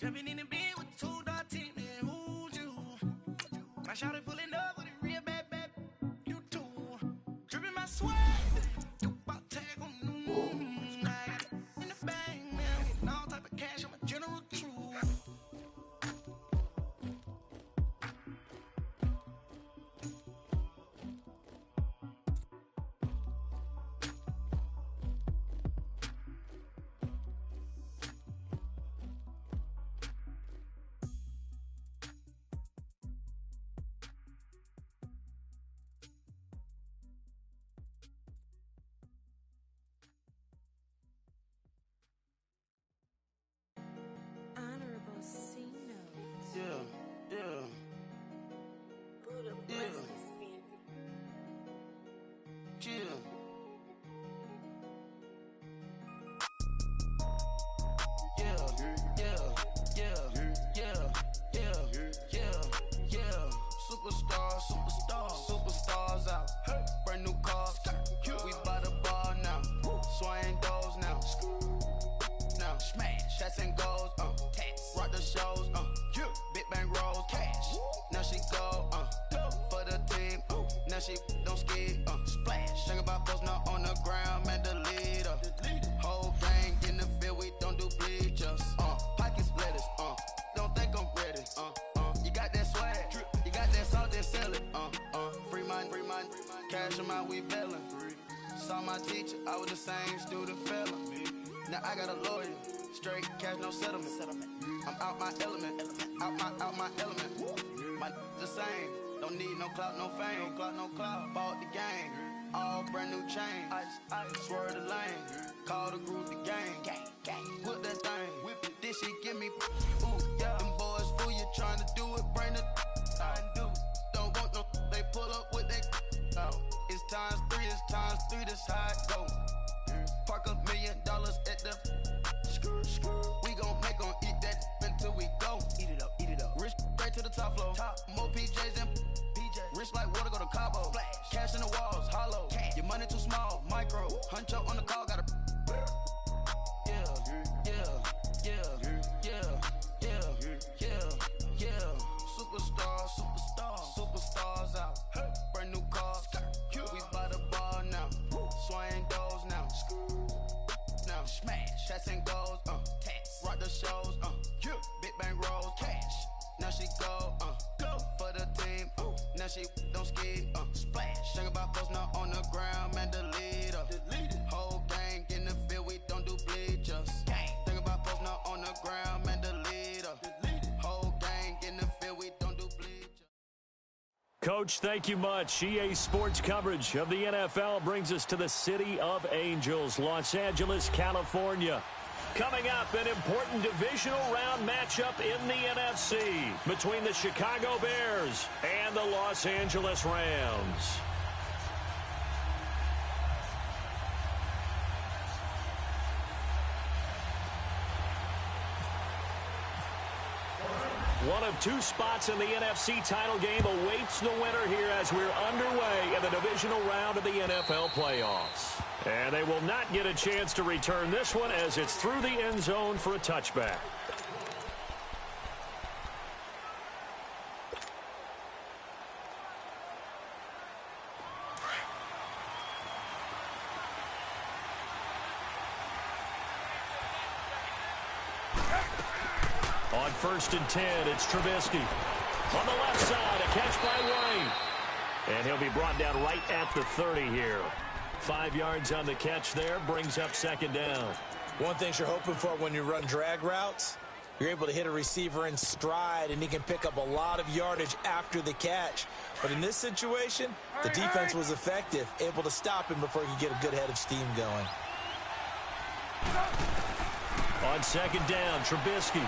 Jumping in the bed with 2 dark teeth, and who's you? My shawty pulling up with a real bad, you too. Dripping my sweat, you about tag on I got it in the bag, man. Getting all type of cash, I'm a general truth. Superstars out. Brand new cars. We by the bar now. Swaying doors now. Now smash. Shots and goals. Tax. Rock the shows. Big bang rolls. Cash. Now she go. For the team. Now she don't ski. Splash. Think about post now on the ground. Man, the leader. Whole gang in the field. We don't do bleachers. Pockets lettuce. Don't think I'm ready. You got that swag. You got that salt, then sell it. Free mind. Cash amount, we bailin'. Saw my teacher, I was the same student fella. Now I got a lawyer. Straight cash, no settlement. I'm out my element. Out my element. My the same. Don't need no clout, no fame. No clout. Bought the game. All brand new chain. Ice. Swerve the lane. Call the group the gang. Whip that thing. Whip it. This shit give me. Ooh, yeah. Them boys fool you trying to do it. Bring the. Don't want no. They pull up with they. It's times 3. This how it go. Park $1 million at the. We gon' eat that until we go. Eat it up. Rich straight to the top floor. More PJs and rich like water, go to Cabo. Splash. Cash in the walls, hollow. Cash. Your money too small, micro. Huncho on the call, gotta. Superstars out. Brand new cars. We by the bar now. Swaying doors now. Now smash. Shots and goals. Tax. Rock the shows. Big bang rolls. Cash. Now she go. For the team. Now she don't ski. Splash. Think about post now on the ground. Man, the leader. Whole gang in the field. We don't do bleachers. Think about post now on the ground. Man, the leader. Whole gang in the field. We don't do bleachers. Coach, thank you much. EA Sports coverage of the NFL brings us to the City of Angels, Los Angeles, California. Coming up, an important divisional round matchup in the NFC between the Chicago Bears and the Los Angeles Rams. One of 2 spots in the NFC title game awaits the winner here as we're underway in the divisional round of the NFL playoffs. And they will not get a chance to return this one as it's through the end zone for a touchback. On 1st and 10, it's Trubisky. On the left side, a catch by White. And he'll be brought down right at the 30 here. 5 yards on the catch there, brings up 2nd down. One thing you're hoping for when you run drag routes, you're able to hit a receiver in stride, and he can pick up a lot of yardage after the catch. But in this situation, the defense was effective, able to stop him before he could get a good head of steam going. On 2nd down, Trubisky.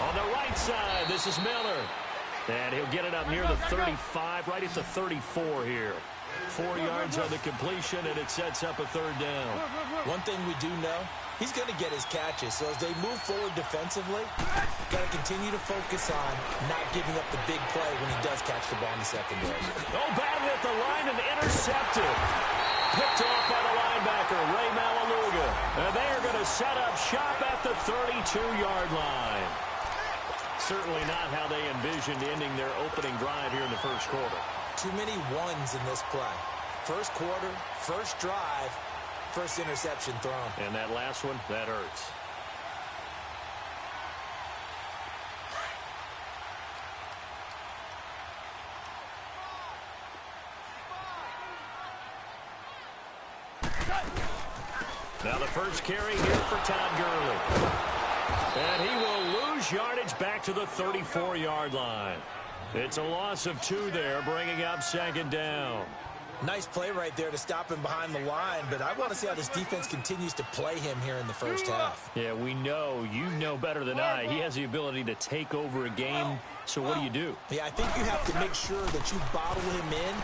On the right side, this is Miller. And he'll get it up near the 35, right at the 34 here. 4 yards on the completion, and it sets up a 3rd down. One thing we do know, he's going to get his catches. So as they move forward defensively, got to continue to focus on not giving up the big play when he does catch the ball in the secondary. Oh, batted at the line and intercepted. Picked off by the linebacker, Ray Malaluga. And they are going to to set up shop at the 32-yard line. Certainly not how they envisioned ending their opening drive here in the first quarter. Too many ones in this play. First quarter, first drive, first interception thrown. And that last one, that hurts. Now the first carry here for Todd Gurley. And he will lose yardage back to the 34-yard line. It's a loss of 2 there, bringing up second down. Nice play right there to stop him behind the line, but I want to see how this defense continues to play him here in the first half. Yeah, we know. You know better than I. He has the ability to take over a game, so what do? Yeah, I think you have to make sure that you bottle him in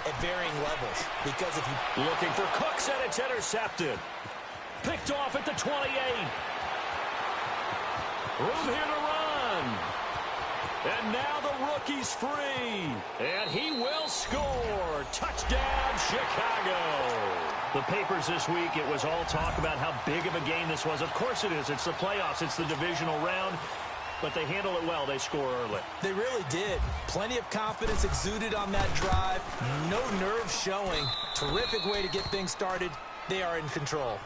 at varying levels, because if you... Looking for Cooks, and it's intercepted. Picked off at the 28. Room here to run. And now the rookie's free. And he will score. Touchdown, Chicago. The papers this week, it was all talk about how big of a game this was. Of course it is. It's the playoffs. It's the divisional round. But they handle it well. They score early. They really did. Plenty of confidence exuded on that drive. No nerve showing. Terrific way to get things started. They are in control.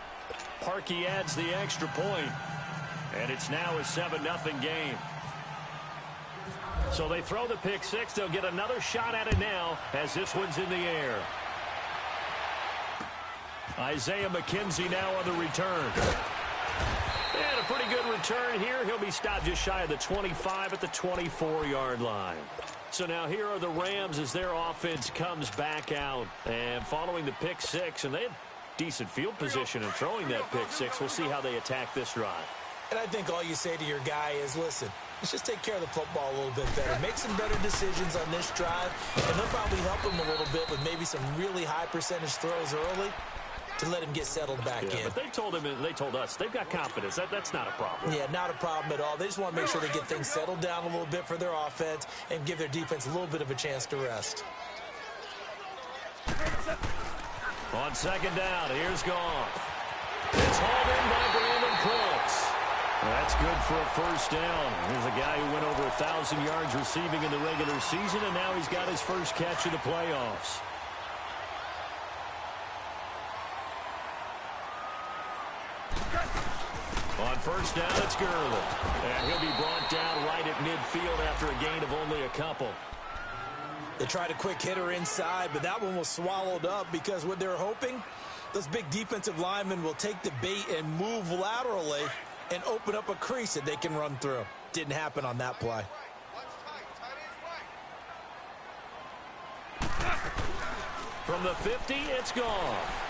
Parkey adds the extra point. And it's now a 7-0 game. So they throw the pick six. They'll get another shot at it now as this one's in the air. Isaiah McKenzie now on the return. And a pretty good return here. He'll be stopped just shy of the 25 at the 24-yard line. So now here are the Rams as their offense comes back out. And following the pick six, and they had decent field position in throwing that pick six. We'll see how they attack this drive. And I think all you say to your guy is, listen, let's just take care of the football a little bit better. Make some better decisions on this drive, and they'll probably help him a little bit with maybe some really high percentage throws early to let him get settled back in. But they told him, and they told us, they've got confidence. That's not a problem. Yeah, not a problem at all. They just want to make sure they get things settled down a little bit for their offense and give their defense a little bit of a chance to rest. On second down, here's Goff. It's hauled in by Brandon Cooks. That's good for a first down. Here's a guy who went over 1,000 yards receiving in the regular season, and now he's got his first catch in the playoffs. On first down, it's Gurley. And he'll be brought down right at midfield after a gain of only a couple. They tried a quick hitter inside, but that one was swallowed up because what they're hoping, those big defensive linemen will take the bait and move laterally and open up a crease that they can run through. Didn't happen on that play. From the 50, it's Goff.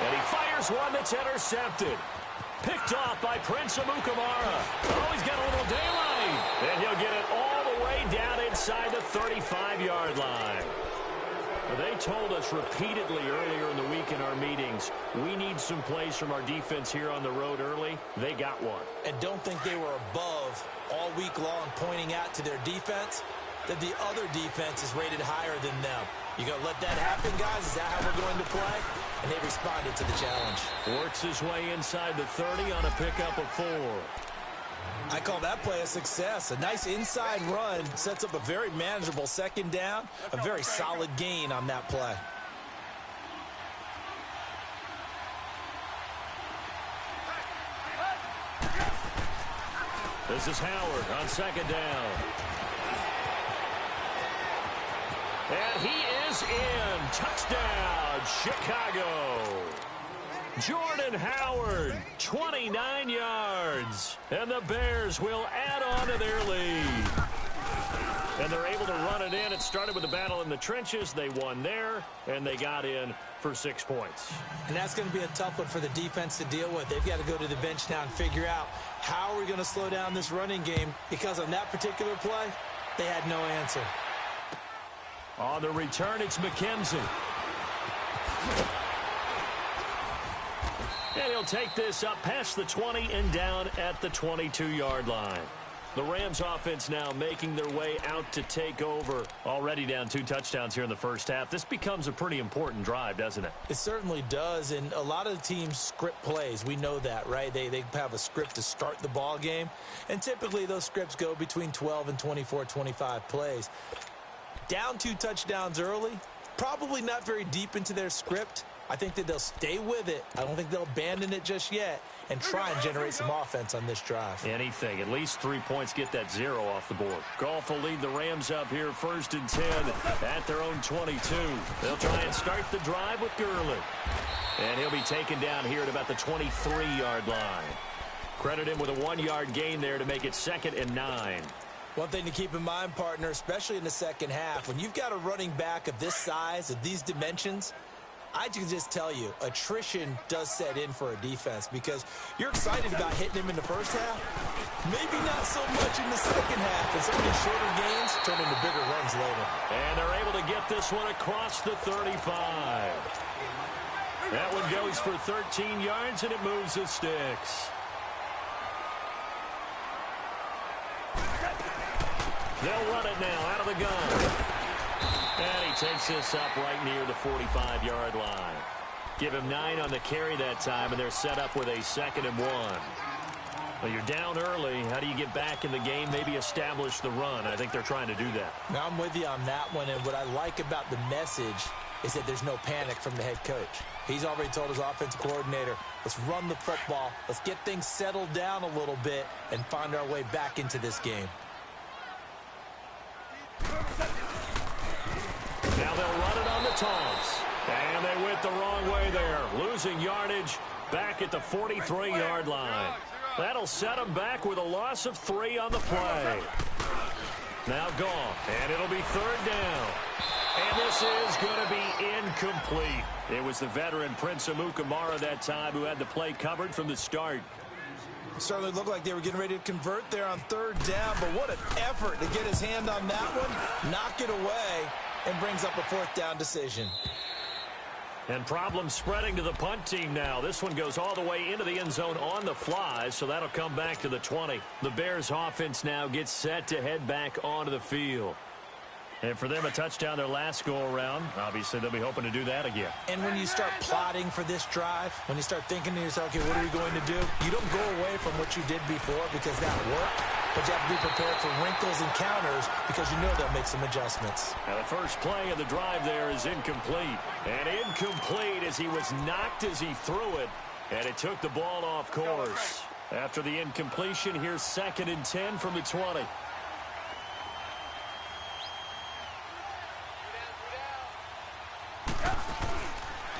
And he fires one that's intercepted. Picked off by Prince Amukamara. Oh, he's got a little daylight. And he'll get it all the way down inside the 35-yard line. They told us repeatedly earlier in the week in our meetings, we need some plays from our defense here on the road early. They got one. And don't think they were above all week long pointing out to their defense that the other defense is rated higher than them. You going to let that happen, guys? Is that how we're going to play? And they responded to the challenge. Works his way inside the 30 on a pickup of 4. I call that play a success. A nice inside run sets up a very manageable second down. A very solid gain on that play. This is Howard on second down. And he is in. Touchdown, Chicago. Jordan Howard, 29 yards. And the Bears will add on to their lead. And they're able to run it in. It started with a battle in the trenches. They won there, and they got in for 6 points. And that's going to be a tough one for the defense to deal with. They've got to go to the bench now and figure out how are we going to slow down this running game, because on that particular play, they had no answer. On the return, it's McKenzie. And he'll take this up past the 20 and down at the 22-yard line. The Rams offense now making their way out to take over. Already down 2 touchdowns here in the first half. This becomes a pretty important drive, doesn't it? It certainly does, and a lot of the teams script plays. We know that, right? They have a script to start the ball game, and typically those scripts go between 12 and 24, 25 plays. Down 2 touchdowns early, probably not very deep into their script. I think that they'll stay with it. I don't think they'll abandon it just yet and try and generate some offense on this drive. Anything. At least 3 points, get that 0 off the board. Goff will lead the Rams up here 1st and 10 at their own 22. They'll try and start the drive with Gurley. And he'll be taken down here at about the 23-yard line. Credit him with a 1-yard gain there to make it 2nd and 9. One thing to keep in mind, partner, especially in the second half, when you've got a running back of this size, of these dimensions, I can just tell you, attrition does set in for a defense because you're excited about hitting him in the first half. Maybe not so much in the second half, and some of these shorter gains turn into bigger runs later. And they're able to get this one across the 35. That one goes for 13 yards, and it moves the sticks. They'll run it now out of the gun. And he takes this up right near the 45-yard line. Give him 9 on the carry that time, and they're set up with a 2nd and 1. Well, you're down early. How do you get back in the game, maybe establish the run? I think they're trying to do that. Now, I'm with you on that one, and what I like about the message is that there's no panic from the head coach. He's already told his offensive coordinator, let's run the football, let's get things settled down a little bit and find our way back into this game. Now they'll run it on the toss. And they went the wrong way there. Losing yardage back at the 43-yard line. That'll set them back with a loss of 3 on the play. Now gone. And it'll be 3rd down. And this is going to be incomplete. It was the veteran Prince Amukamara that time who had the play covered from the start. It certainly looked like they were getting ready to convert there on 3rd down, but what an effort to get his hand on that one, knock it away, and brings up a 4th down decision. And problems spreading to the punt team now. This one goes all the way into the end zone on the fly, so that'll come back to the 20. The Bears offense now gets set to head back onto the field. And for them, a touchdown their last go-around. Obviously, they'll be hoping to do that again. And when you start plotting for this drive, when you start thinking to yourself, okay, what are we going to do? You don't go away from what you did before because that worked, but you have to be prepared for wrinkles and counters because you know they'll make some adjustments. Now, the first play of the drive there is incomplete. And incomplete as he was knocked as he threw it, and it took the ball off course. After the incompletion, here's 2nd and 10 from the 20.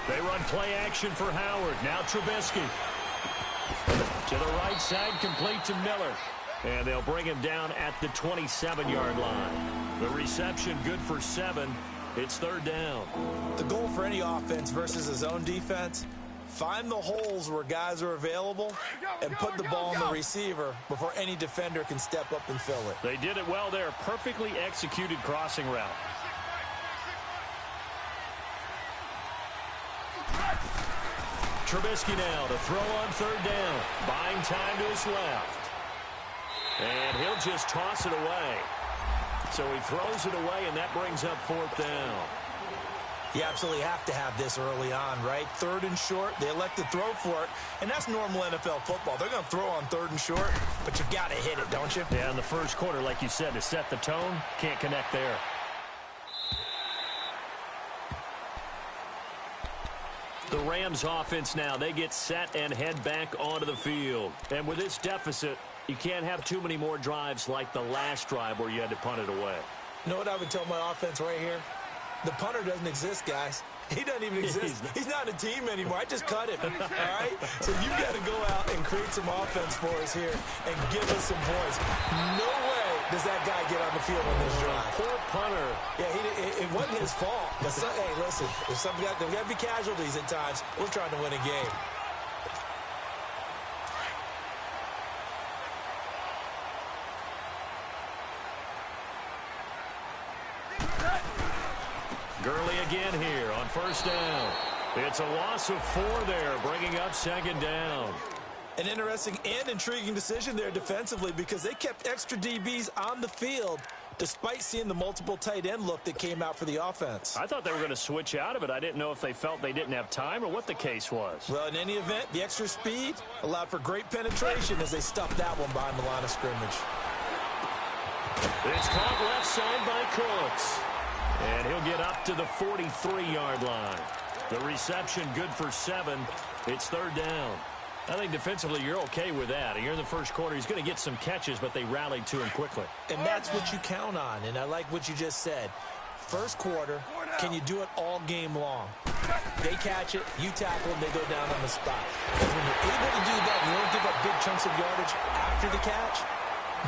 They run play action for Howard. Now Trubisky. To the right side, complete to Miller. And they'll bring him down at the 27-yard line. The reception good for 7. It's 3rd down. The goal for any offense versus his own defense, find the holes where guys are available and put the ball on the receiver before any defender can step up and fill it. They did it well there. Perfectly executed crossing route. Trubisky now to throw on 3rd down. Buying time to his left. And he'll just toss it away. So he throws it away, and that brings up 4th down. You absolutely have to have this early on, right? 3rd and short, they elect to throw for it, and that's normal NFL football. They're going to throw on 3rd and short, but you got to hit it, don't you? Yeah, in the first quarter, like you said, to set the tone, can't connect there. The Rams offense now, they get set and head back onto the field. And with this deficit, you can't have too many more drives like the last drive where you had to punt it away. You know what I would tell my offense right here? The punter doesn't exist, guys. He doesn't even exist. He's not a team anymore. I just cut him, all right? So you've got to go out and create some offense for us here and give us some points. No way does that guy get on the field on this drive. Poor punter. Yeah, it wasn't his fault. But hey, listen, there's got to be casualties at times. We're trying to win a game. Gurley again here on 1st down. It's a loss of 4 there, bringing up 2nd down. An interesting and intriguing decision there defensively because they kept extra DBs on the field despite seeing the multiple tight end look that came out for the offense. I thought they were going to switch out of it. I didn't know if they felt they didn't have time or what the case was. Well, in any event, the extra speed allowed for great penetration as they stuffed that one behind the line of scrimmage. It's caught left side by Cooks. And he'll get up to the 43-yard line. The reception good for 7. It's third down. I think defensively you're okay with that. Here in the first quarter, he's going to get some catches, but they rallied to him quickly. And that's what you count on, and I like what you just said. First quarter, can you do it all game long? They catch it, you tackle them, they go down on the spot. Because when you're able to do that, you don't give up big chunks of yardage after the catch,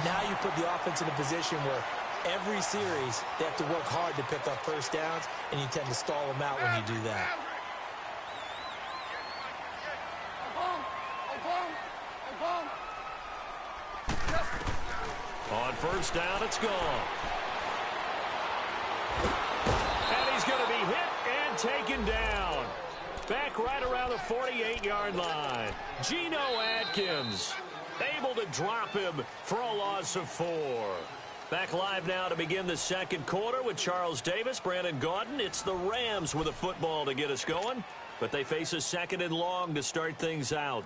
now you put the offense in a position where every series they have to work hard to pick up first downs, and you tend to stall them out when you do that. On first down, it's gone. And he's going to be hit and taken down. Back right around the 48-yard line. Geno Atkins able to drop him for a loss of 4. Back live now to begin the second quarter with Charles Davis, Brandon Gaudin. It's the Rams with a football to get us going, but they face a second and long to start things out.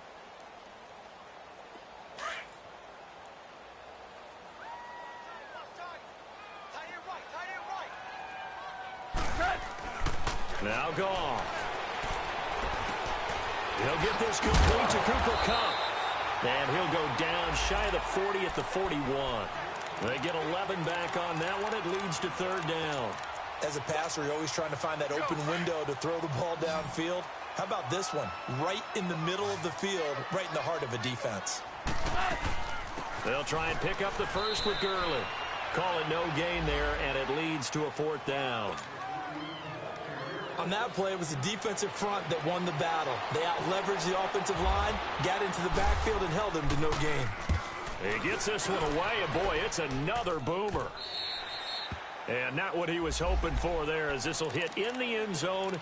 Now Goff. He'll get this complete to Cooper Kupp. And he'll go down shy of the 40 at the 41. They get 11 back on that one. It leads to third down. As a passer, you're always trying to find that open window to throw the ball downfield. How about this one? Right in the middle of the field, right in the heart of a defense. They'll try and pick up the first with Gurley. Call it no gain there, and it leads to a fourth down. On that play, it was the defensive front that won the battle. They out-leveraged the offensive line, got into the backfield, and held them to no gain. He gets this one away, and boy, it's another boomer. And not what he was hoping for there, as this will hit in the end zone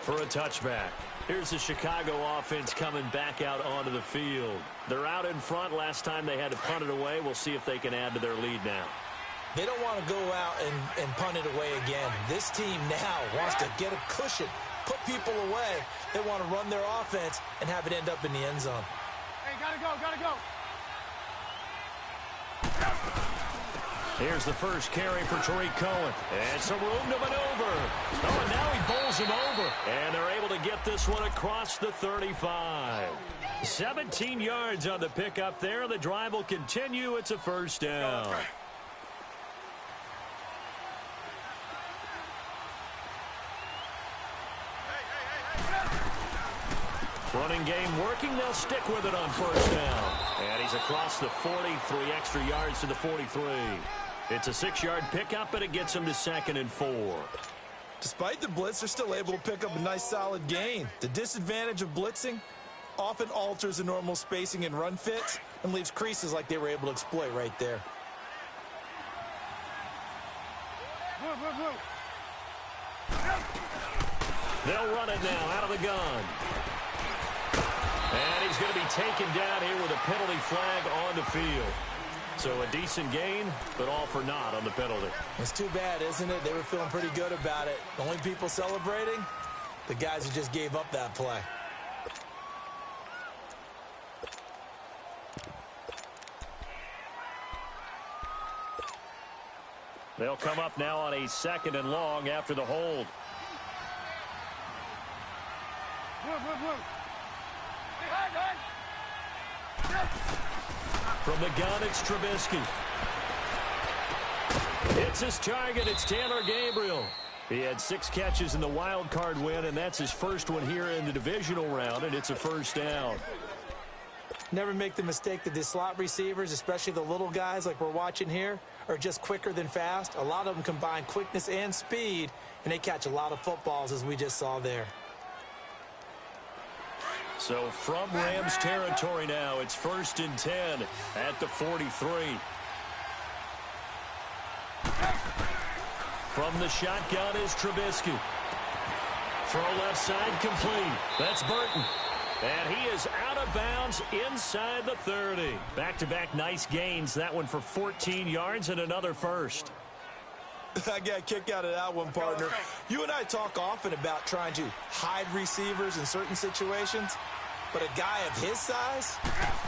for a touchback. Here's the Chicago offense coming back out onto the field. They're out in front. Last time they had to punt it away. We'll see if they can add to their lead now. They don't want to go out and punt it away again. This team now wants to get a cushion, put people away. They want to run their offense and have it end up in the end zone. Hey, gotta go. Here's the first carry for Tariq Cohen. And some room to maneuver. Oh, and now he bowls him over. And they're able to get this one across the 35. 17 yards on the pickup there. The drive will continue. It's a first down. Running game working. They'll stick with it on first down. And he's across the 40, 3 extra yards to the 43. It's a 6-yard pickup, but it gets him to 2nd and 4. Despite the blitz, they're still able to pick up a nice solid gain. The disadvantage of blitzing often alters the normal spacing and run fits and leaves creases like they were able to exploit right there. They'll run it now out of the gun. And he's going to be taken down here with a penalty flag on the field. So a decent gain, but all for naught on the penalty. It's too bad, isn't it? They were feeling pretty good about it. The only people celebrating, the guys who just gave up that play. They'll come up now on a 2nd and long after the hold. From the gun, it's Trubisky. It's his target. It's Taylor Gabriel. He had 6 catches in the wild card win, and that's his first one here in the divisional round, and it's a first down. Never make the mistake that the slot receivers, especially the little guys like we're watching here, are just quicker than fast. A lot of them combine quickness and speed, and they catch a lot of footballs, as we just saw there. So from Rams territory now, it's 1st and 10 at the 43. From the shotgun is Trubisky. Throw left side complete. That's Burton. And he is out of bounds inside the 30. Back-to-back nice gains. That one for 14 yards and another first. I got a kick out of that one, partner. You and I talk often about trying to hide receivers in certain situations, but a guy of his size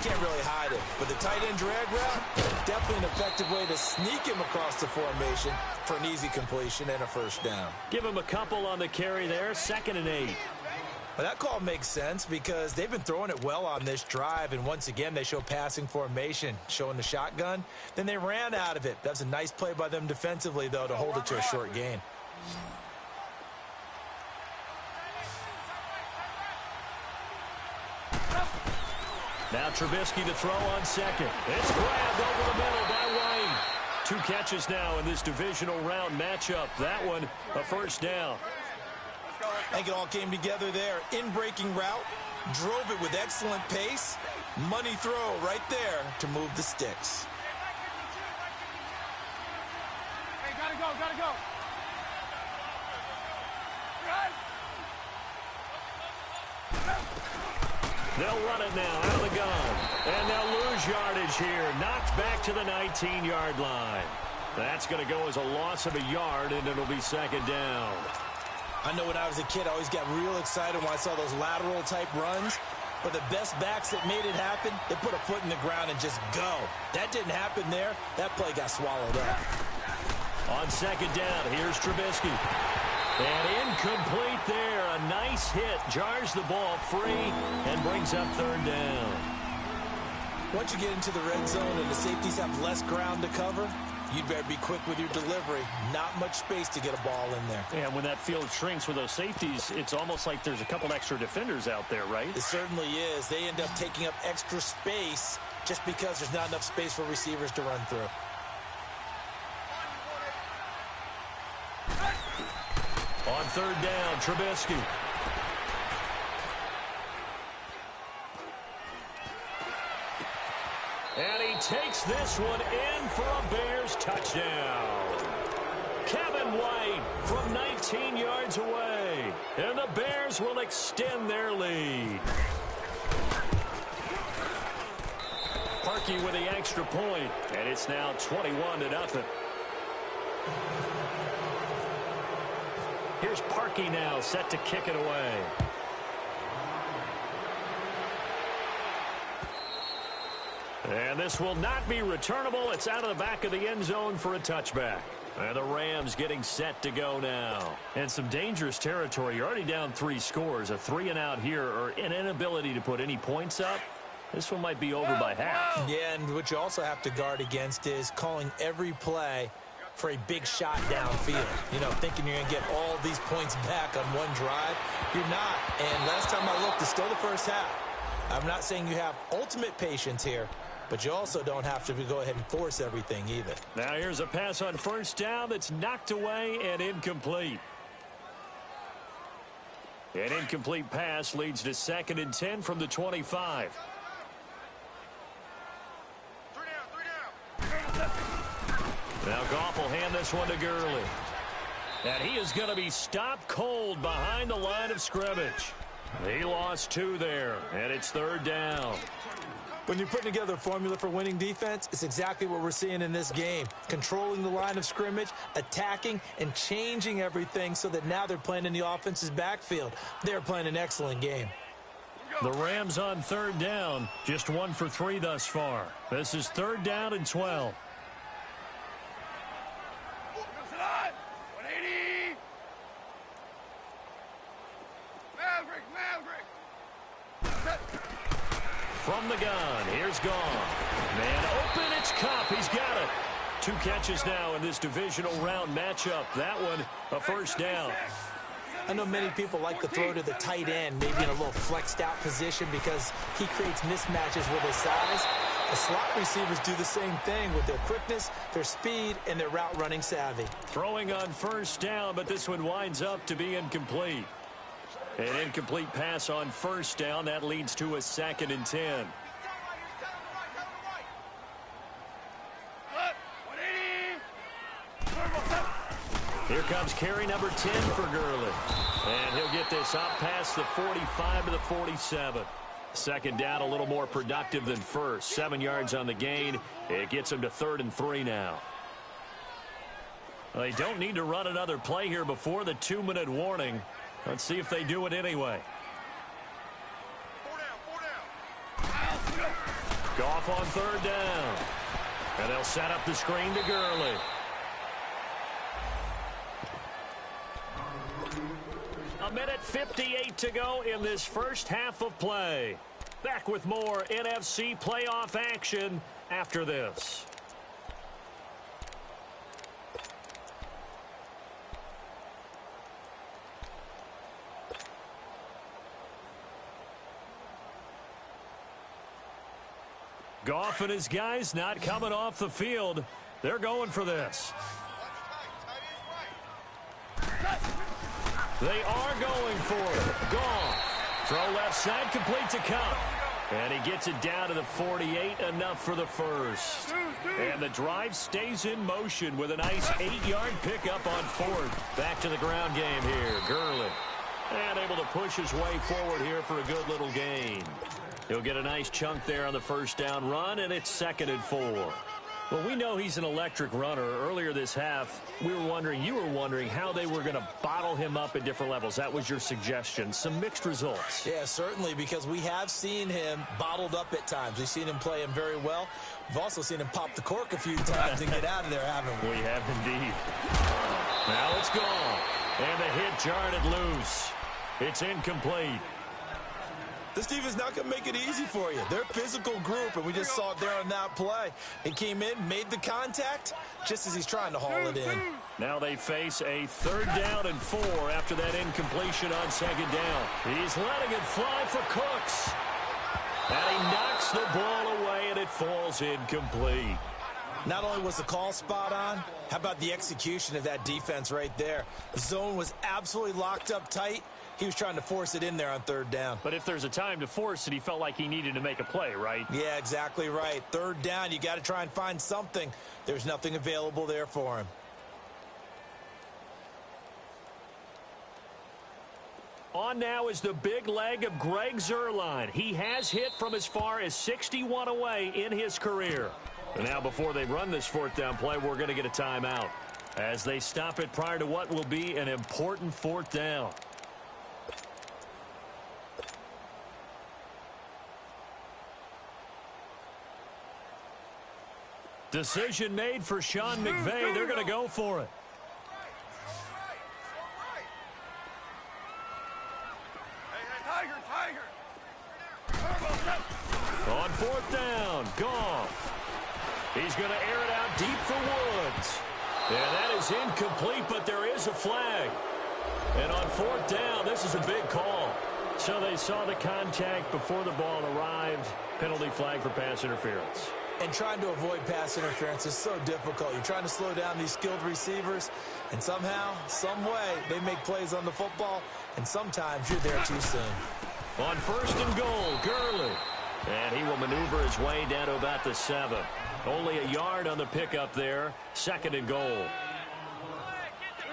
can't really hide it. But the tight end drag route, definitely an effective way to sneak him across the formation for an easy completion and a first down. Give him a couple on the carry there, 2nd and 8. Well, that call makes sense because they've been throwing it well on this drive, and once again they show passing formation, showing the shotgun. Then they ran out of it. That's a nice play by them defensively, though, to hold it to a short gain. Now Trubisky to throw on second. It's grabbed over the middle by White. 2 catches now in this divisional round matchup. That one, a first down. I think it all came together there. In-breaking route, drove it with excellent pace. Money throw right there to move the sticks. Hey, gotta go, gotta go. They'll run it now out of the gun. And they'll lose yardage here. Knocked back to the 19-yard line. That's going to go as a loss of a yard, and it'll be 2nd down. I know when I was a kid, I always got real excited when I saw those lateral-type runs. But the best backs that made it happen, they put a foot in the ground and just go. That didn't happen there. That play got swallowed up. On 2nd down, here's Trubisky. And incomplete there. A nice hit. Jars the ball free and brings up 3rd down. Once you get into the red zone and the safeties have less ground to cover, you'd better be quick with your delivery. Not much space to get a ball in there. And when that field shrinks with those safeties, it's almost like there's a couple extra defenders out there, right? It certainly is. They end up taking up extra space just because there's not enough space for receivers to run through. On 3rd down, Trubisky. And he takes this one in for a Bears touchdown. Kevin White from 19 yards away. And the Bears will extend their lead. Parkey with the extra point, and it's now 21-0. Here's Parkey now, set to kick it away. And this will not be returnable. It's out of the back of the end zone for a touchback. And the Rams getting set to go now. And some dangerous territory. You're already down 3 scores. A 3-and-out here, or an inability to put any points up. This one might be over by half. Yeah, and what you also have to guard against is calling every play for a big shot downfield. You know, thinking you're going to get all these points back on one drive. You're not. And last time I looked, it's still the first half. I'm not saying you have ultimate patience here, but you also don't have to go ahead and force everything either. Now here's a pass on 1st down that's knocked away and incomplete. An incomplete pass leads to 2nd and 10 from the 25. Now Goff will hand this one to Gurley. And he is going to be stopped cold behind the line of scrimmage. He lost 2 there, and it's 3rd down. When you're putting together a formula for winning defense, it's exactly what we're seeing in this game. Controlling the line of scrimmage, attacking, and changing everything so that now they're playing in the offense's backfield. They're playing an excellent game. The Rams on 3rd down, just 1 for 3 thus far. This is 3rd down and 12. From the gun, here's Gone. Man open, it's Cup. He's got it. 2 catches now in this divisional round matchup. That one, a first down. I know many people like to throw to the tight end, maybe in a little flexed out position because he creates mismatches with his size. The slot receivers do the same thing with their quickness, their speed, and their route running savvy. Throwing on first down, but this one winds up to be incomplete. An incomplete pass on first down. That leads to a 2nd and 10. Here comes carry number 10 for Gurley. And he'll get this up past the 45 to the 47. Second down, a little more productive than first. 7 yards on the gain. It gets them to 3rd and 3 now. They don't need to run another play here before the 2-minute warning. Let's see if they do it anyway. Goff on 3rd down. And they'll set up the screen to Gurley. A minute 58 to go in this first half of play. Back with more NFC playoff action after this. Goff and his guys not coming off the field. They're going for this. They are going for it. Goff. Throw left side, complete to Cup. And he gets it down to the 48, enough for the first. And the drive stays in motion with a nice 8-yard pickup on 4th. Back to the ground game here. Gurley. And able to push his way forward here for a good little gain. He'll get a nice chunk there on the first down run, and it's 2nd and 4. Well, we know he's an electric runner. Earlier this half, you were wondering how they were going to bottle him up at different levels. That was your suggestion. Some mixed results. Yeah, certainly, because we have seen him bottled up at times. We've seen him play him very well. We've also seen him pop the cork a few times and get out of there, haven't we? We have indeed. Now it's gone. And the hit jarred it loose. It's incomplete. This defense is not going to make it easy for you. They're a physical group, and we just saw it there on that play. He came in, made the contact, just as he's trying to haul it in. Now they face a 3rd down and 4 after that incompletion on 2nd down. He's letting it fly for Cooks. And he knocks the ball away, and it falls incomplete. Not only was the call spot on, how about the execution of that defense right there? The zone was absolutely locked up tight. He was trying to force it in there on 3rd down. But if there's a time to force it, he felt like he needed to make a play, right? Yeah, exactly right. 3rd down, you got to try and find something. There's nothing available there for him. On now is the big leg of Greg Zuerlein. He has hit from as far as 61 away in his career. And now before they run this 4th down play, we're going to get a timeout as they stop it prior to what will be an important 4th down. Decision made for Sean McVay. They're going to go for it. On 4th down, Goff. He's going to air it out deep for Woods. And that is incomplete, but there is a flag. And on 4th down, this is a big call. So they saw the contact before the ball arrived. Penalty flag for pass interference. And trying to avoid pass interference is so difficult. You're trying to slow down these skilled receivers, and somehow, some way, they make plays on the football, and sometimes you're there too soon. On 1st and goal, Gurley. And he will maneuver his way down to about the 7. Only a yard on the pickup there. 2nd and goal.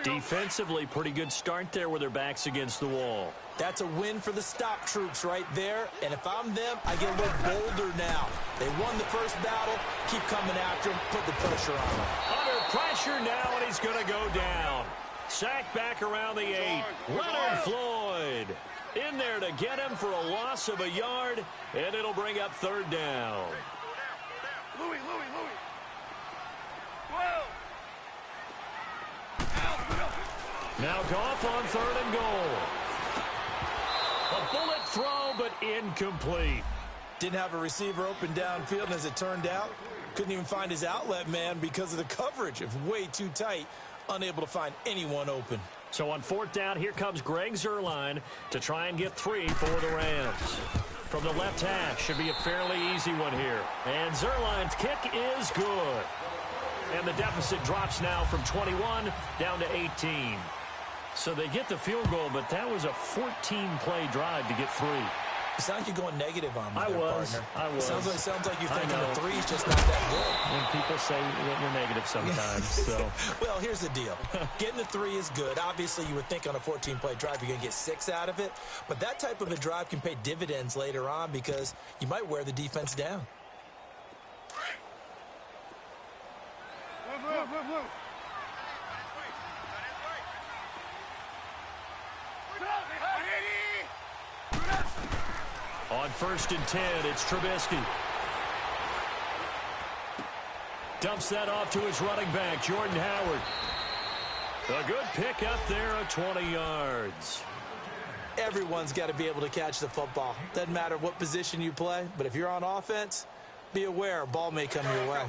Defensively, pretty good start there with their backs against the wall. That's a win for the stop troops right there. And if I'm them, I get a little bolder now. They won the first battle. Keep coming after him. Put the pressure on him. Under pressure now, and he's going to go down. Sacked back around the 8. Leonard Floyd in there to get him for a loss of a yard, and it'll bring up 3rd down. Louis. Now Goff on 3rd and goal. A bullet throw, but incomplete. Didn't have a receiver open downfield, and as it turned out, couldn't even find his outlet man because of the coverage. It was way too tight, unable to find anyone open. So on 4th down, here comes Greg Zuerlein to try and get 3 for the Rams. From the left hash, should be a fairly easy one here. And Zuerlein's kick is good. And the deficit drops now from 21 down to 18. So they get the field goal, but that was a 14-play drive to get 3. You sound like you're going negative on me, partner. I was. Sounds like you're thinking the three's just not that good. When people say that you're negative sometimes. So. Well, here's the deal. Getting the three is good. Obviously, you would think on a 14-play drive you're going to get 6 out of it. But that type of a drive can pay dividends later on because you might wear the defense down. On 1st and 10, it's Trubisky. Dumps that off to his running back, Jordan Howard. A good pick up there of 20 yards. Everyone's got to be able to catch the football. Doesn't matter what position you play, but if you're on offense, be aware a ball may come your way.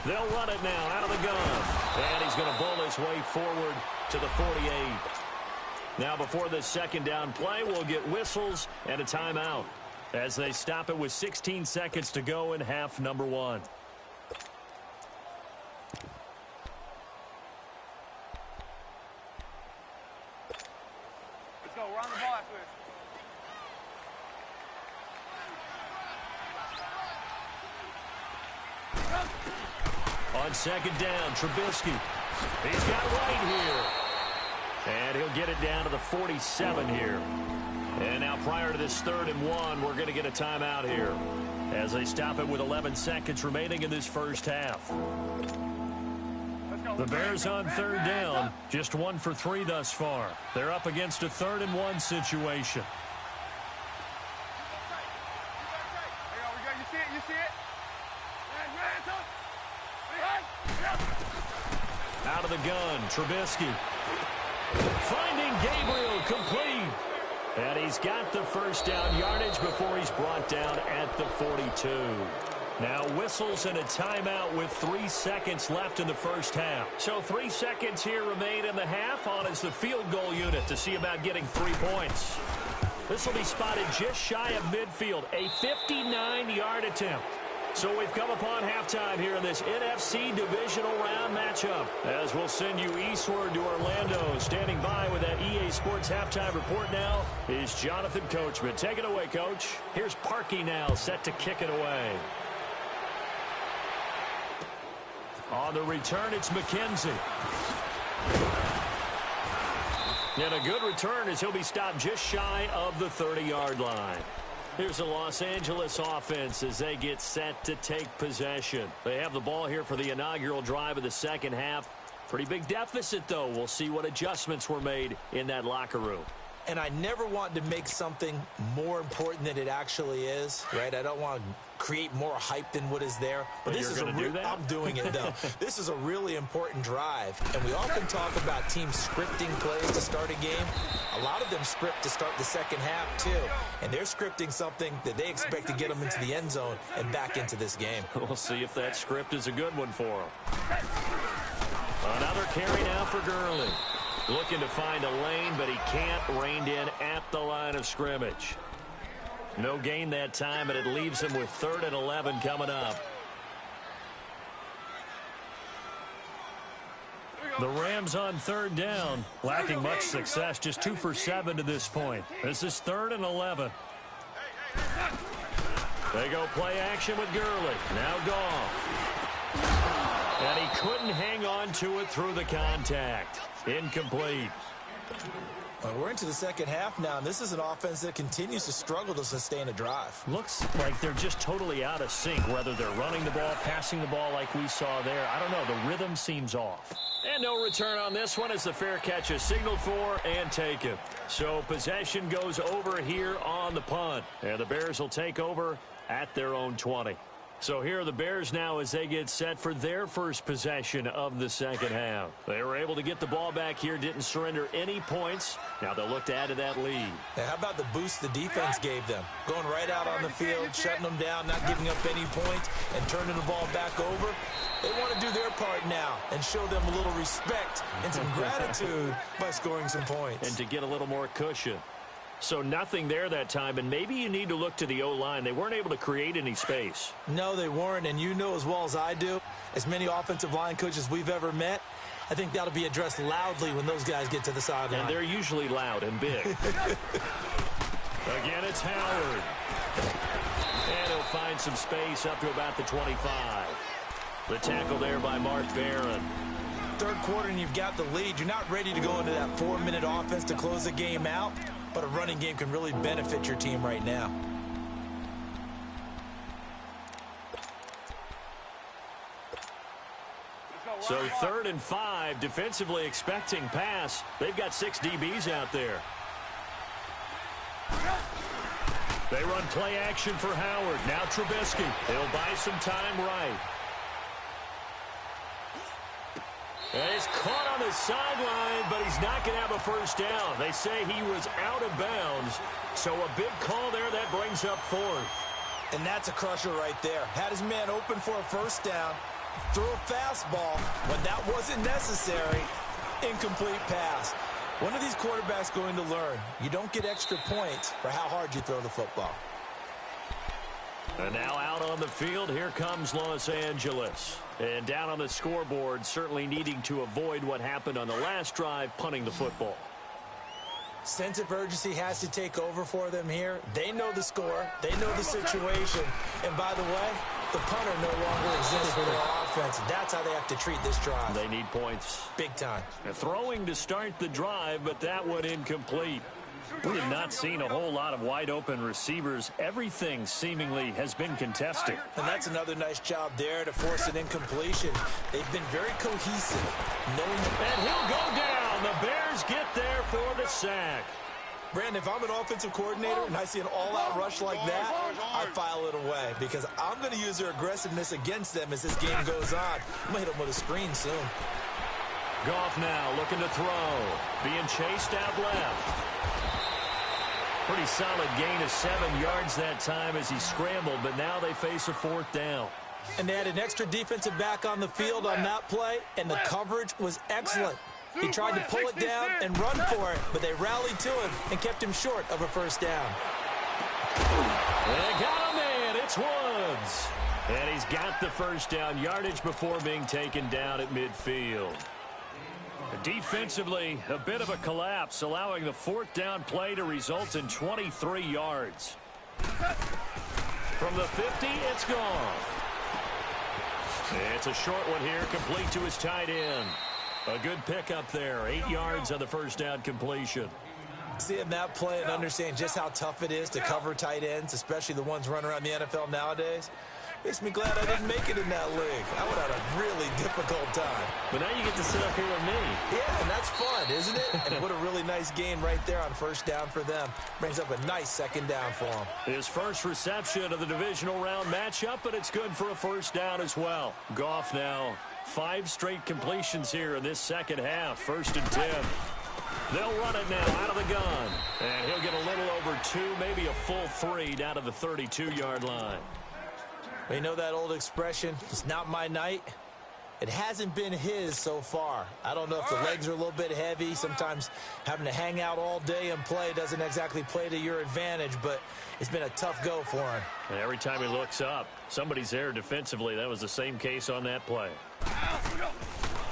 They'll run it now out of the gun. And he's going to bowl his way forward to the 48. Now before this second down play, we'll get whistles and a timeout as they stop it with 16 seconds to go in half number 1. Let's go. We're on the ball after this. On second down, Trubisky. He's got right here. And he'll get it down to the 47 here. And now prior to this 3rd and 1, we're going to get a timeout here as they stop it with 11 seconds remaining in this first half. The Bears on 3rd down, just 1 for 3 thus far. They're up against a 3rd and 1 situation. You see it? You see it? Out of the gun, Trubisky. Finding Gabriel complete. And he's got the first down yardage before he's brought down at the 42. Now whistles and a timeout with 3 seconds left in the first half. So 3 seconds here remain in the half on as the field goal unit to see about getting 3 points. This will be spotted just shy of midfield, a 59-yard attempt. So we've come upon halftime here in this NFC divisional round matchup. As we'll send you eastward to Orlando. Standing by with that EA Sports halftime report now is Jonathan Coachman. Take it away, Coach. Here's Parkey now set to kick it away. On the return, it's McKenzie. And a good return as he'll be stopped just shy of the 30-yard line. Here's the Los Angeles offense as they get set to take possession. They have the ball here for the inaugural drive of the second half. Pretty big deficit, though. We'll see what adjustments were made in that locker room. And I never want to make something more important than it actually is, right? I don't want to create more hype than what is there. But this is I'm doing it, though. This is a really important drive. And we often talk about teams scripting plays to start a game. A lot of them script to start the second half, too. And they're scripting something that they expect to get them into the end zone and back into this game. We'll see if that script is a good one for them. Another carry now for Gurley. Looking to find a lane, but he can't. Reined in at the line of scrimmage. No gain that time, and it leaves him with 3rd and 11 coming up. The Rams on 3rd down, lacking much success, just 2 for 7 to this point. This is 3rd and 11. They go play action with Gurley. Now Goff. And he couldn't hang on to it through the contact. Incomplete. Well, we're into the second half now, and this is an offense that continues to struggle to sustain a drive. Looks like they're just totally out of sync, whether they're running the ball, passing the ball like we saw there. I don't know. The rhythm seems off. And no return on this one as the fair catch is signaled for and taken. So possession goes over here on the punt. And the Bears will take over at their own 20. So here are the Bears now as they get set for their first possession of the second half. They were able to get the ball back here, didn't surrender any points. Now they'll look to add to that lead. Now, how about the boost the defense gave them? Going right out on the field, shutting them down, not giving up any points, and turning the ball back over. They want to do their part now and show them a little respect and some gratitude by scoring some points. And to get a little more cushion. So nothing there that time, and maybe you need to look to the O-line. They weren't able to create any space. No, they weren't, and you know as well as I do, as many offensive line coaches we've ever met, I think that'll be addressed loudly when those guys get to the sideline. And they're usually loud and big. Again, it's Howard. And he'll find some space up to about the 25. The tackle there by Mark Barron. Third quarter and you've got the lead. You're not ready to go into that 4-minute offense to close the game out, but a running game can really benefit your team right now. So 3rd and 5, defensively expecting pass. They've got 6 DBs out there. They run play action for Howard. Now Trubisky. He'll buy some time right. And he's caught on the sideline, but he's not going to have a first down. They say he was out of bounds. So a big call there that brings up 4th. And that's a crusher right there. Had his man open for a first down. Threw a fastball when that wasn't necessary. Incomplete pass. When are these quarterbacks going to learn? You don't get extra points for how hard you throw the football. And now out on the field, here comes Los Angeles. And down on the scoreboard, certainly needing to avoid what happened on the last drive, punting the football. Sense of urgency has to take over for them here. They know the score. They know the situation. And by the way, the punter no longer exists for their offense. That's how they have to treat this drive. They need points. Big time. Throwing to start the drive, but that one incomplete. We have not seen a whole lot of wide-open receivers. Everything seemingly has been contested. And that's another nice job there to force an incompletion. They've been very cohesive. And he'll go down. The Bears get there for the sack. Brandon, if I'm an offensive coordinator and I see an all-out rush like that, I file it away because I'm going to use their aggressiveness against them as this game goes on. I'm going to hit them with a screen soon. Goff now looking to throw. Being chased out left. Pretty solid gain of 7 yards that time as he scrambled, but now they face a 4th down. And they had an extra defensive back on the field on that play, and the coverage was excellent. He tried to pull it down and run for it, but they rallied to him and kept him short of a first down. They got him in. It's Woods. And he's got the first down yardage before being taken down at midfield. Defensively, a bit of a collapse, allowing the 4th down play to result in 23 yards. From the 50, it's gone. It's a short one here, complete to his tight end. A good pickup there, 8 yards on the first down completion. Seeing that play and understand just how tough it is to cover tight ends, especially the ones running around the NFL nowadays, makes me glad I didn't make it in that league. I would have had a really difficult time. But now you get to sit up here with me. Yeah, and that's fun, isn't it? And what a really nice gain right there on first down for them. Brings up a nice second down for them. His first reception of the divisional round matchup, but it's good for a first down as well. Goff now, 5 straight completions here in this second half. 1st and 10. They'll run it now out of the gun. And he'll get a little over 2, maybe a full 3 down to the 32-yard line. You know that old expression, it's not my night? It hasn't been his so far. I don't know if the legs are a little bit heavy. Sometimes having to hang out all day and play doesn't exactly play to your advantage, but it's been a tough go for him. And every time he looks up, somebody's there defensively. That was the same case on that play.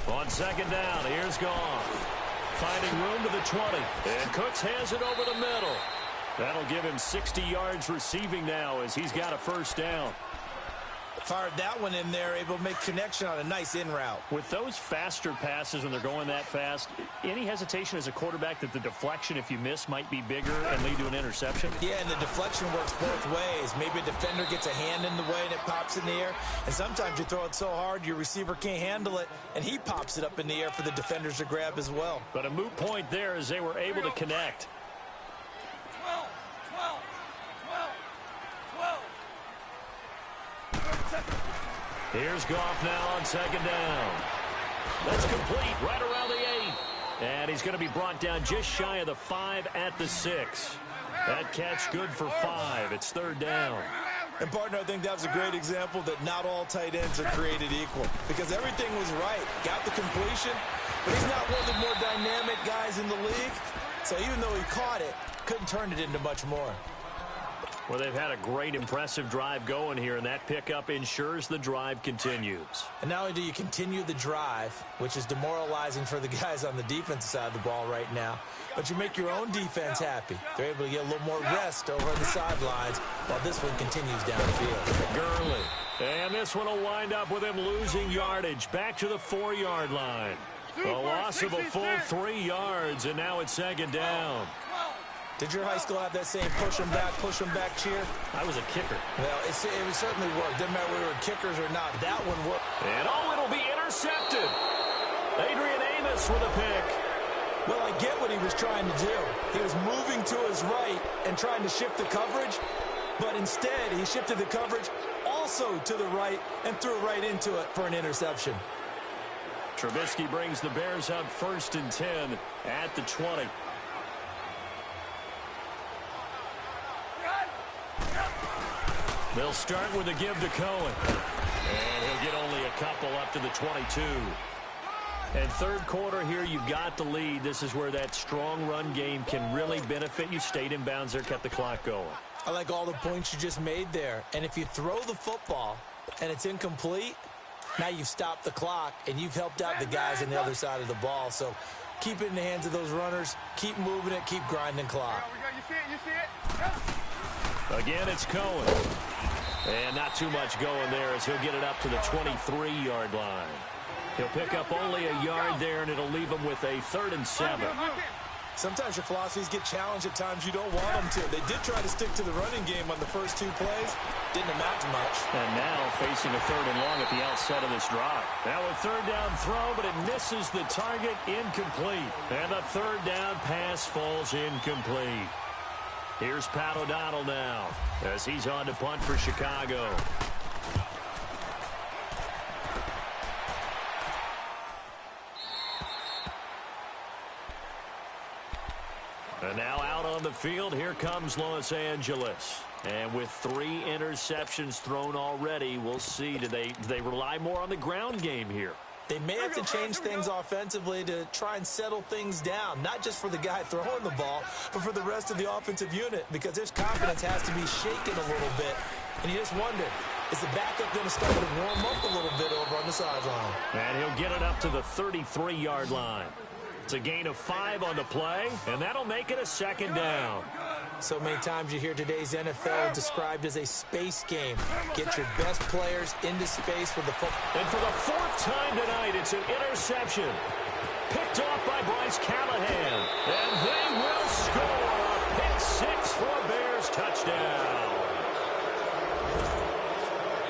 On second down, here's Goff. Finding room to the 20. And Cooks has it over the middle. That'll give him 60 yards receiving now as he's got a first down. Fired that one in there, able to make connection on a nice in route. With those faster passes when they're going that fast, any hesitation as a quarterback that the deflection, if you miss, might be bigger and lead to an interception? Yeah, and the deflection works both ways. Maybe a defender gets a hand in the way and it pops in the air. And sometimes you throw it so hard your receiver can't handle it, and he pops it up in the air for the defenders to grab as well. But a moot point there as they were able to connect. 12. Here's Goff now on second down. That's complete right around the 8. And he's going to be brought down just shy of the 5 at the 6. That catch good for 5. It's 3rd down. And, partner, I think that was a great example that not all tight ends are created equal. Because everything was right. Got the completion, but he's not one of the more dynamic guys in the league. So even though he caught it, couldn't turn it into much more. Well, they've had a great, impressive drive going here, and that pickup ensures the drive continues. And not only do you continue the drive, which is demoralizing for the guys on the defensive side of the ball right now, but you make your own defense happy. They're able to get a little more rest over on the sidelines while this one continues downfield. Gurley. And this one will wind up with him losing yardage back to the 4-yard line. A loss of a full 3 yards, and now it's second down. Did your high school have that same push them back cheer? I was a kicker. Well, it certainly worked. Didn't matter whether we were kickers or not. That one worked. And it'll be intercepted. Adrian Amos with a pick. Well, I get what he was trying to do. He was moving to his right and trying to shift the coverage, but instead he shifted the coverage also to the right and threw right into it for an interception. Trubisky brings the Bears up 1st and 10 at the 20. They'll start with a give to Cohen. And he'll get only a couple up to the 22. And third quarter here, you've got the lead. This is where that strong run game can really benefit you. Stayed in bounds there, kept the clock going. I like all the points you just made there. And if you throw the football and it's incomplete, now you've stopped the clock and you've helped out the guys on the other side of the ball. So keep it in the hands of those runners. Keep moving it. Keep grinding clock. You see it? Again, it's Cohen. And not too much going there as he'll get it up to the 23-yard line. He'll pick up only a yard there, and it'll leave him with a 3rd and 7. Sometimes your philosophies get challenged at times you don't want them to. They did try to stick to the running game on the first 2 plays. Didn't amount to much. And now facing a 3rd and long at the outset of this drive. Now a 3rd down throw, but it misses the target, incomplete. And the 3rd down pass falls incomplete. Here's Pat O'Donnell now as he's on to punt for Chicago. And now out on the field, here comes Los Angeles. And with 3 interceptions thrown already, we'll see. Do they rely more on the ground game here? They may have to change things offensively to try and settle things down, not just for the guy throwing the ball, but for the rest of the offensive unit, because their confidence has to be shaken a little bit. And you just wonder, is the backup going to start to warm up a little bit over on the sideline? And he'll get it up to the 33-yard line. It's a gain of 5 on the play, and that'll make it a 2nd down. So many times you hear today's NFL described as a space game. Get your best players into space with the football. And for the 4th time tonight, it's an interception. Picked off by Bryce Callahan. And they will score a pick 6 for a Bears touchdown.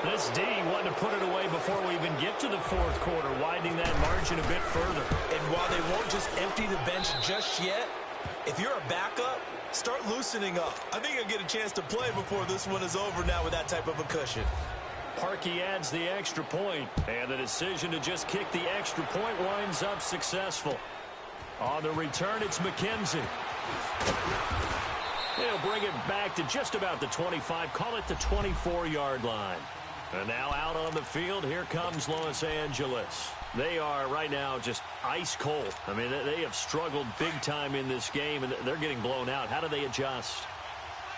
This D wanted to put it away before we even get to the 4th quarter, widening that margin a bit further. And while they won't just empty the bench just yet, if you're a backup, start loosening up. I think you'll get a chance to play before this one is over now with that type of a cushion. Parkey adds the extra point, and the decision to just kick the extra point winds up successful. On the return, it's McKenzie. He'll bring it back to just about the 25, call it the 24-yard line. And now out on the field, here comes Los Angeles. They are right now just ice cold. I mean, they have struggled big time in this game, and they're getting blown out. How do they adjust?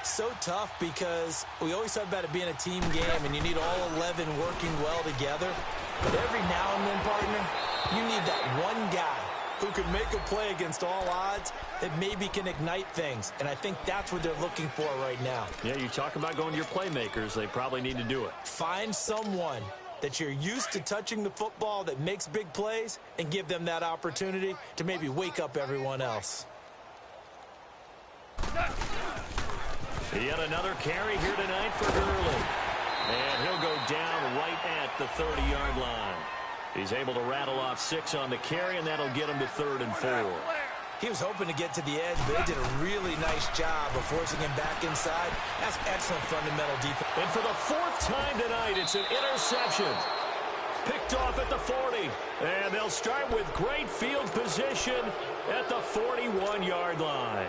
So tough because we always talk about it being a team game, and you need all 11 working well together. But every now and then, partner, you need that one guy who can make a play against all odds that maybe can ignite things. And I think that's what they're looking for right now. Yeah, you talk about going to your playmakers. They probably need to do it. Find someone that you're used to touching the football that makes big plays and give them that opportunity to maybe wake up everyone else. Yet another carry here tonight for Gurley. And he'll go down right at the 30-yard line. He's able to rattle off 6 on the carry, and that'll get him to 3rd and 4. He was hoping to get to the edge, but they did a really nice job of forcing him back inside. That's excellent fundamental defense. And for the 4th time tonight, it's an interception. Picked off at the 40. And they'll start with great field position at the 41-yard line.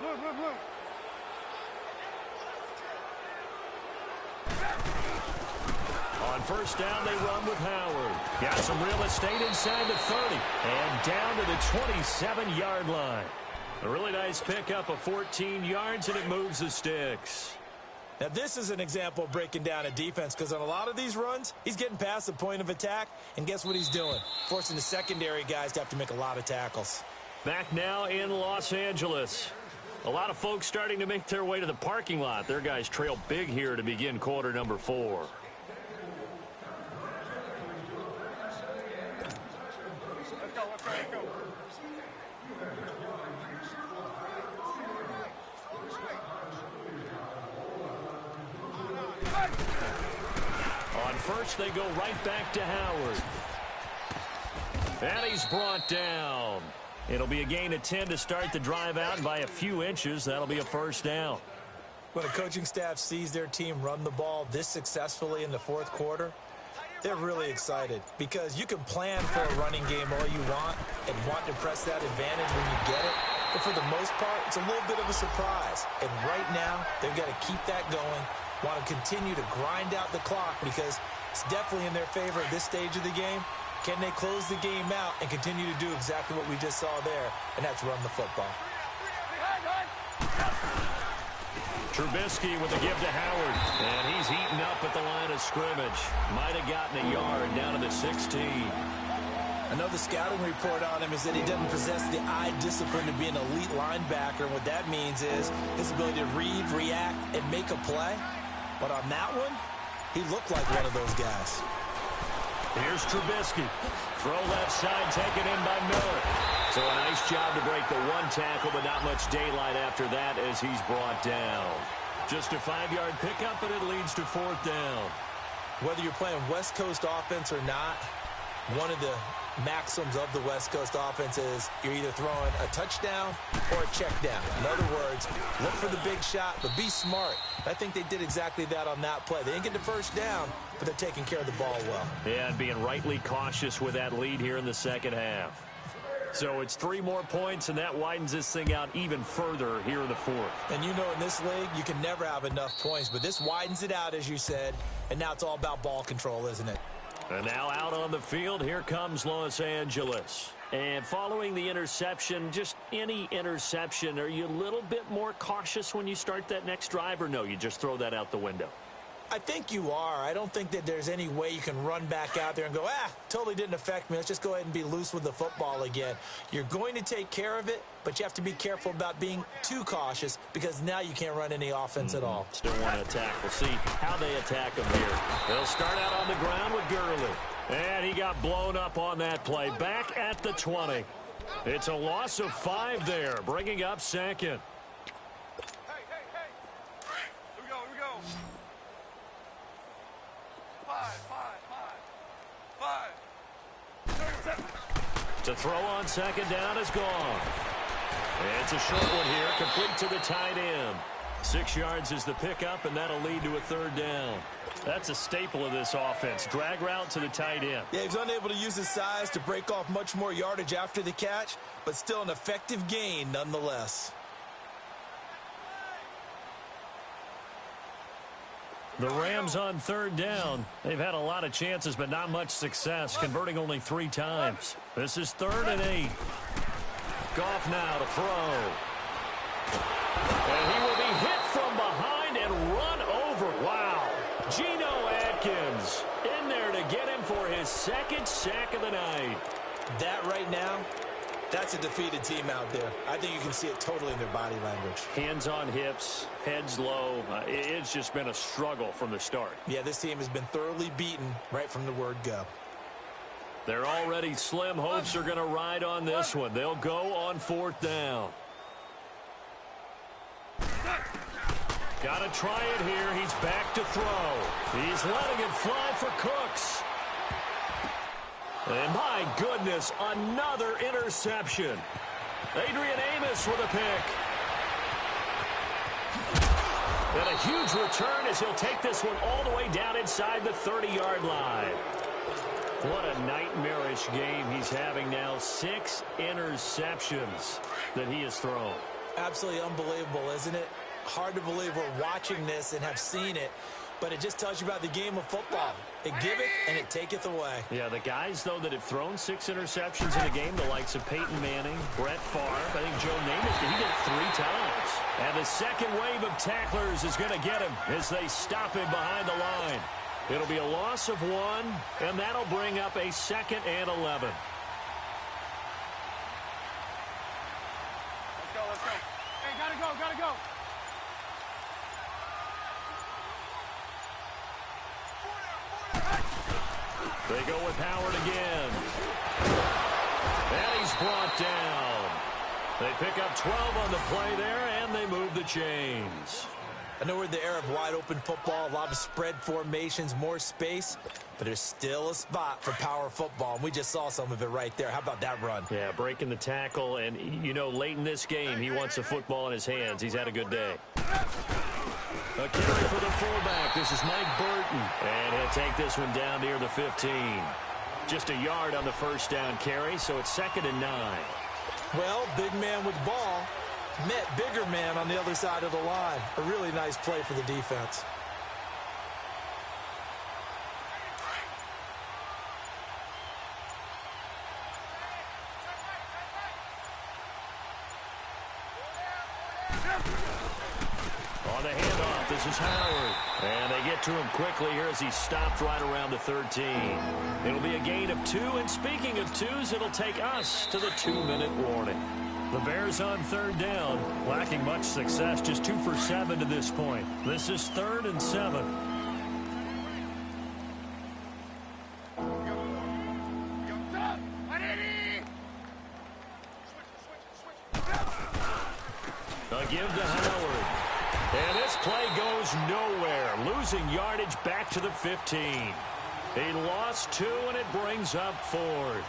Look. On 1st down, they run with Howard. Got some real estate inside the 30. And down to the 27-yard line. A really nice pickup of 14 yards, and it moves the sticks. Now, this is an example of breaking down a defense, because on a lot of these runs, he's getting past the point of attack, and guess what he's doing? Forcing the secondary guys to have to make a lot of tackles. Back now in Los Angeles. A lot of folks starting to make their way to the parking lot. Their guys trail big here to begin quarter number 4. Let's go. On first, they go right back to Howard. And he's brought down. It'll be a gain of 10 to start the drive out. By a few inches, that'll be a first down. When a coaching staff sees their team run the ball this successfully in the fourth quarter, they're really excited, because you can plan for a running game all you want and want to press that advantage when you get it. But for the most part, it's a little bit of a surprise. And right now, they've got to keep that going, want to continue to grind out the clock, because it's definitely in their favor at this stage of the game. Can they close the game out and continue to do exactly what we just saw there, and that's run the football. Trubisky with a give to Howard, and he's eaten up at the line of scrimmage. Might have gotten a yard down to the 16. I know the scouting report on him is that he doesn't possess the eye discipline to be an elite linebacker, and what that means is his ability to read, react, and make a play. But on that one, he looked like one of those guys. Here's Trubisky. Throw left side, taken in by Miller. So a nice job to break the one tackle, but not much daylight after that as he's brought down. Just a 5-yard pickup, but it leads to fourth down. Whether you're playing West Coast offense or not, one of the maxims of the West Coast offense is you're either throwing a touchdown or a check down. In other words, look for the big shot, but be smart. I think they did exactly that on that play. They didn't get the first down, but they're taking care of the ball well. Yeah, and being rightly cautious with that lead here in the second half. So it's 3 more points, and that widens this thing out even further here in the fourth. And you know, in this league, you can never have enough points, but this widens it out, as you said, and now it's all about ball control, isn't it? And now out on the field, here comes Los Angeles. And following the interception, just any interception, are you a little bit more cautious when you start that next drive, or no, you just throw that out the window? I think you are. I don't think that there's any way you can run back out there and go, totally didn't affect me. Let's just go ahead and be loose with the football again. You're going to take care of it, but you have to be careful about being too cautious, because now you can't run any offense at all. Still want to attack. We'll see how they attack him here. They'll start out on the ground with Gurley. And he got blown up on that play. Back at the 20. It's a loss of 5 there, bringing up second. Hey. Here we go. 5. To throw on second down is gone. It's a short one here, complete to the tight end. 6 yards is the pickup, and that'll lead to a third down. That's a staple of this offense. Drag route to the tight end. Yeah, he's unable to use his size to break off much more yardage after the catch, but still an effective gain nonetheless. The Rams on third down. They've had a lot of chances, but not much success, converting only 3 times. This is 3rd and 8. Goff now to throw. And he will be hit from behind and run over. Wow. Geno Atkins in there to get him for his 2nd sack of the night. That right now, that's a defeated team out there. I think you can see it totally in their body language. Hands on hips, heads low. It's just been a struggle from the start. Yeah, this team has been thoroughly beaten right from the word go. They're already slim hopes are going to ride on this one. They'll go on 4th down. Got to try it here. He's back to throw. He's letting it fly for Cooks. And my goodness, another interception. Adrian Amos with a pick. And a huge return as he'll take this one all the way down inside the 30-yard line. What a nightmarish game he's having now. 6 interceptions that he has thrown. Absolutely unbelievable, isn't it? Hard to believe we're watching this and have seen it. but it just tells you about the game of football. It giveth and it taketh away. Yeah, the guys, though, that have thrown 6 interceptions in a game, the likes of Peyton Manning, Brett Favre, I think Joe Namath, he did it 3 times. And the second wave of tacklers is going to get him as they stop him behind the line. It'll be a loss of 1, and that'll bring up a 2nd and 11. Let's go, let's go. Hey, gotta go, gotta go. They go with Howard again. And he's brought down. They pick up 12 on the play there, and they move the chains. I know we're in the era of wide-open football, a lot of spread formations, more space, but there's still a spot for power football, and we just saw some of it right there. How about that run? Yeah, breaking the tackle, and, you know, late in this game, he wants the football in his hands. He's had a good day. A carry for the fullback. This is Mike Burton, and he'll take this one down near the 15. Just a yard on the first down carry, so it's 2nd and 9. Well, big man with ball met bigger man on the other side of the line. A really nice play for the defense. On the handoff, this is Howard. And they get to him quickly here as he stopped right around the 13. It'll be a gain of 2, and speaking of 2s, it'll take us to the 2-minute warning. The Bears on 3rd down, lacking much success, just 2 for 7 to this point. This is 3rd and 7. A give to Howard. And this play goes nowhere, losing yardage back to the 15. He lost 2, and it brings up 4th.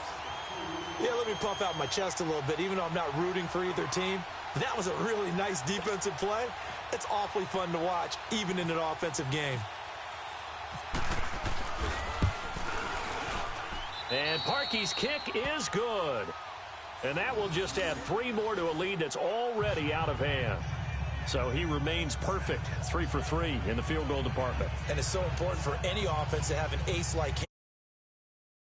Yeah, let me puff out my chest a little bit, even though I'm not rooting for either team. That was a really nice defensive play. It's awfully fun to watch, even in an offensive game. And Parkey's kick is good. And that will just add 3 more to a lead that's already out of hand. So he remains perfect, 3 for 3 in the field goal department. And it's so important for any offense to have an ace like him.